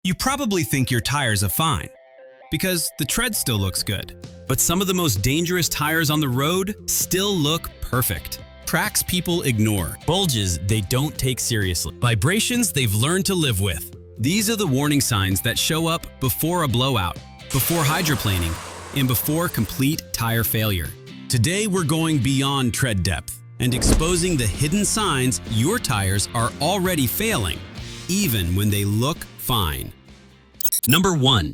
You probably think your tires are fine, because the tread still looks good. But some of the most dangerous tires on the road still look perfect. Cracks people ignore. Bulges they don't take seriously. Vibrations they've learned to live with. These are the warning signs that show up before a blowout, before hydroplaning, and before complete tire failure. Today we're going beyond tread depth and exposing the hidden signs your tires are already failing, even when they look fine. Number 1.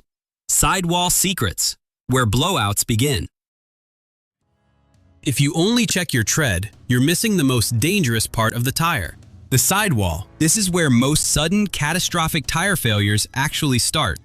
Sidewall secrets, where blowouts begin. If you only check your tread, you're missing the most dangerous part of the tire. The sidewall. This is where most sudden, catastrophic tire failures actually start.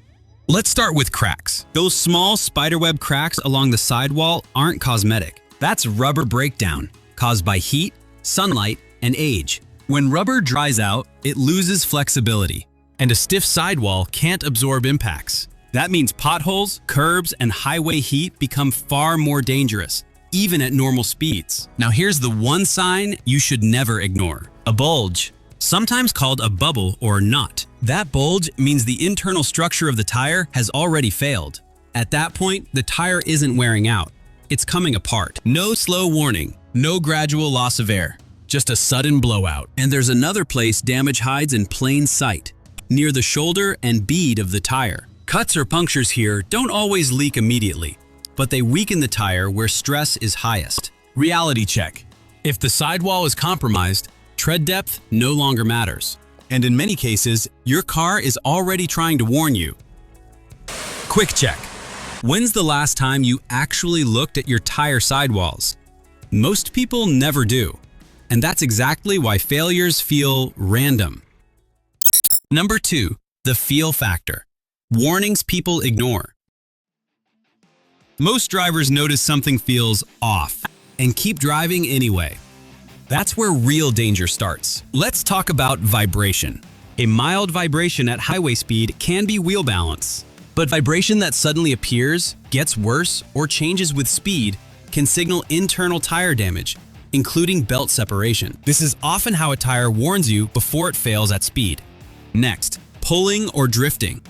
Let's start with cracks. Those small spiderweb cracks along the sidewall aren't cosmetic. That's rubber breakdown, caused by heat, sunlight, and age. When rubber dries out, it loses flexibility, and a stiff sidewall can't absorb impacts. That means potholes, curbs, and highway heat become far more dangerous, even at normal speeds. Now here's the one sign you should never ignore. A bulge, sometimes called a bubble or knot. That bulge means the internal structure of the tire has already failed. At that point, the tire isn't wearing out. It's coming apart. No slow warning, no gradual loss of air, just a sudden blowout. And there's another place damage hides in plain sight, near the shoulder and bead of the tire. Cuts or punctures here don't always leak immediately, but they weaken the tire where stress is highest. Reality check. If the sidewall is compromised, tread depth no longer matters. And in many cases, your car is already trying to warn you. Quick check. When's the last time you actually looked at your tire sidewalls? Most people never do. And that's exactly why failures feel random. Number 2, the feel factor. Warnings people ignore. Most drivers notice something feels off and keep driving anyway. That's where real danger starts. Let's talk about vibration. A mild vibration at highway speed can be wheel balance, but vibration that suddenly appears, gets worse, or changes with speed can signal internal tire damage, including belt separation. This is often how a tire warns you before it fails at speed. Next, pulling or drifting.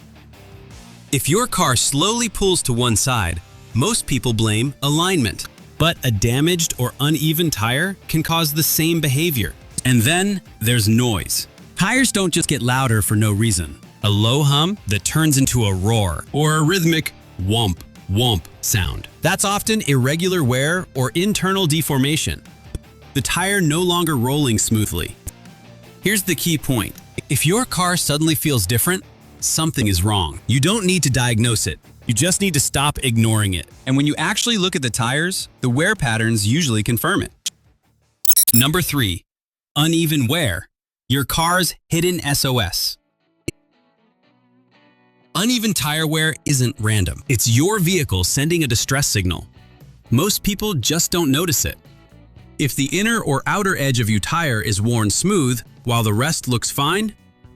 If your car slowly pulls to one side, most people blame alignment. But a damaged or uneven tire can cause the same behavior. And then there's noise. Tires don't just get louder for no reason. A low hum that turns into a roar, or a rhythmic whomp, whomp sound. That's often irregular wear or internal deformation. The tire no longer rolling smoothly. Here's the key point. If your car suddenly feels different, something is wrong. You don't need to diagnose it. You just need to stop ignoring it. And when you actually look at the tires, the wear patterns usually confirm it. Number 3, uneven wear. Your car's hidden SOS. Uneven tire wear isn't random. It's your vehicle sending a distress signal. Most people just don't notice it. If the inner or outer edge of your tire is worn smooth while the rest looks fine,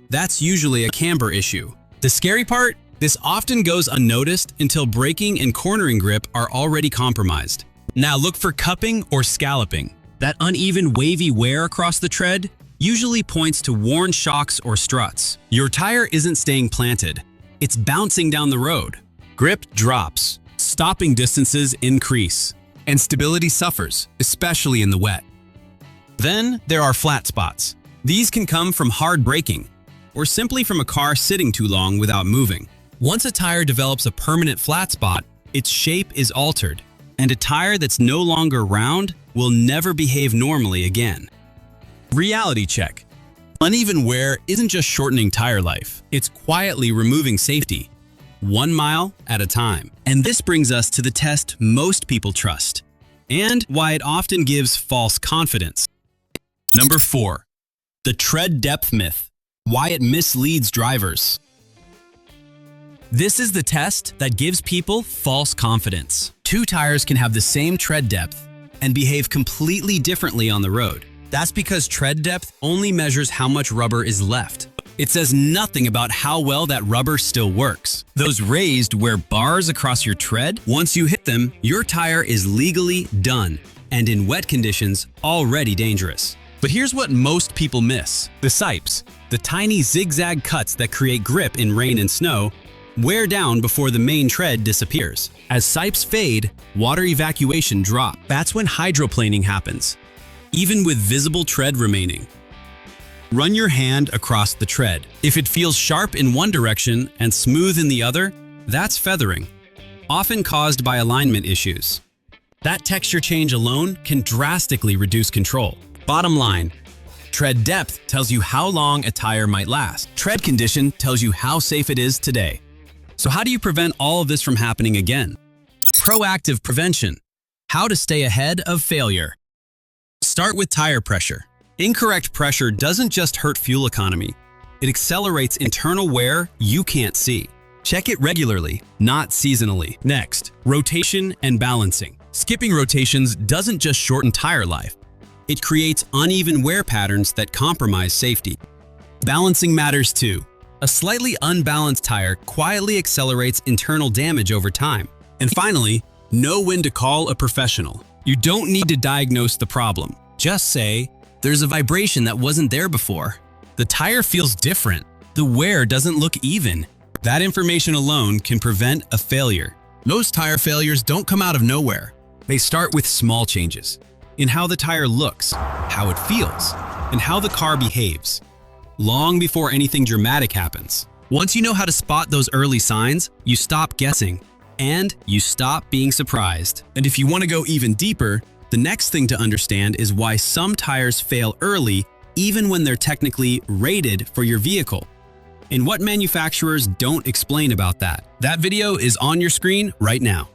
that's usually a camber issue. The scary part? This often goes unnoticed until braking and cornering grip are already compromised. Now look for cupping or scalloping. That uneven wavy wear across the tread usually points to worn shocks or struts. Your tire isn't staying planted. It's bouncing down the road. Grip drops. Stopping distances increase. And stability suffers, especially in the wet. Then there are flat spots. These can come from hard braking or simply from a car sitting too long without moving. Once a tire develops a permanent flat spot, its shape is altered, and a tire that's no longer round will never behave normally again. Reality check. Uneven wear isn't just shortening tire life, it's quietly removing safety, 1 mile at a time. And this brings us to the test most people trust, and why it often gives false confidence. Number 4, the tread depth myth. Why it misleads drivers. This is the test that gives people false confidence. 2 tires can have the same tread depth and behave completely differently on the road. That's because tread depth only measures how much rubber is left. It says nothing about how well that rubber still works. Those raised wear bars across your tread. Once you hit them, your tire is legally done and in wet conditions already dangerous. But here's what most people miss. The sipes, the tiny zigzag cuts that create grip in rain and snow, wear down before the main tread disappears. As sipes fade, water evacuation drops. That's when hydroplaning happens, even with visible tread remaining. Run your hand across the tread. If it feels sharp in one direction and smooth in the other, that's feathering, often caused by alignment issues. That texture change alone can drastically reduce control. Bottom line, tread depth tells you how long a tire might last. Tread condition tells you how safe it is today. So how do you prevent all of this from happening again? Proactive prevention. How to stay ahead of failure. Start with tire pressure. Incorrect pressure doesn't just hurt fuel economy. It accelerates internal wear you can't see. Check it regularly, not seasonally. Next, rotation and balancing. Skipping rotations doesn't just shorten tire life. It creates uneven wear patterns that compromise safety. Balancing matters too. A slightly unbalanced tire quietly accelerates internal damage over time. And finally, know when to call a professional. You don't need to diagnose the problem. Just say, there's a vibration that wasn't there before. The tire feels different. The wear doesn't look even. That information alone can prevent a failure. Most tire failures don't come out of nowhere. They start with small changes in how the tire looks, how it feels, and how the car behaves, long before anything dramatic happens. Once you know how to spot those early signs, you stop guessing and you stop being surprised. And if you want to go even deeper, the next thing to understand is why some tires fail early even when they're technically rated for your vehicle, and what manufacturers don't explain about that. That video is on your screen right now.